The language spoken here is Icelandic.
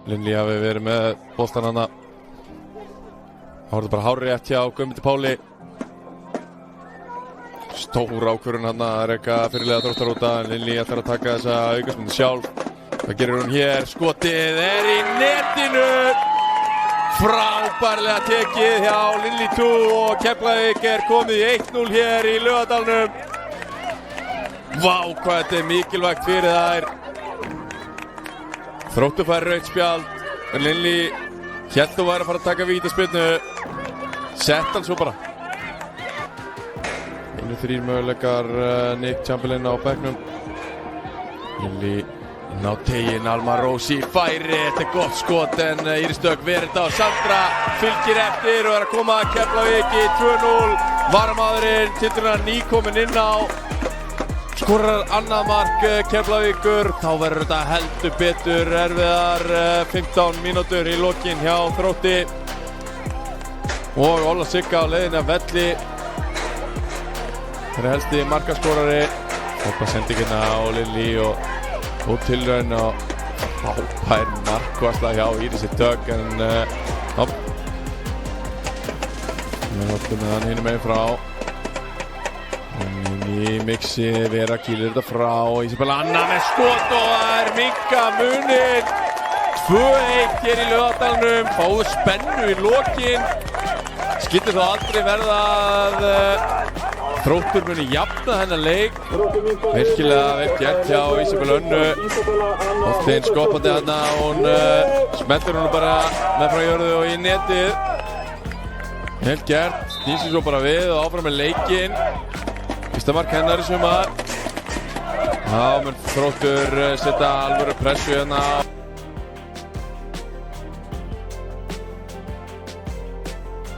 Lindley hafi verið með boltan hana. Það var bara hárrétt hjá Guðmundi Páli. Stór ákvörðun hana að reka fyrirliða Þróttar út af. Lindley ætlar að taka þessa aukaspyrnu sjálf. Hvað gerir hún hér? Skotið í netinu. Frábærlega tekið hjá Lindley 2 og Keflavík komið í 1-0 hér í Laugardalnum. Vá, hvað þetta mikilvægt fyrir þær. Þróttur fær rautt spjald. Lindley hélt að væri að fara að taka vítaspyrnu. Sett hann svo bara. 1-3 möguleikar Nick Chamberlain á bekknum. Lindley inn á teginn, Alma Rósi færi, þetta gott skot en Íris Dögg verið þetta og Sandra fylgir eftir og að koma að Keflavík í 2-0. Varamaðurinn tiltölulega nýkominn inn á, skorar annað mark Keflavíkur. Þá verður þetta heldur betur erfiðar 15 mínútur í lokin hjá Þrótti og Óla Sigga á leiðinni af velli. Það helsti markaskorari. Hoppa sendingina á Lindley og tilraun á frábær markvarsla hjá Írisi Dögg en við höfum með hann hinum meginn frá inn í mixi, Vera kýlir þetta frá Ísabella Anna með skot og það minka munin 2-1 hér í Laugardalnum, fáðu spennu í lokin. Skyldi þó aldrei verða að Þróttur muni jafna þennan leik. Virkilega vel gert hjá Ísabel Önnu. Oftinn skopandi hana, hún smeltur hún bara með frá jörðu og í netið. Vel gert, snýsir svo bara við og áfram með leikinn. Fyrsta mark hennar í sumar. Já, menn Þróttur setja alvöru pressu hérna á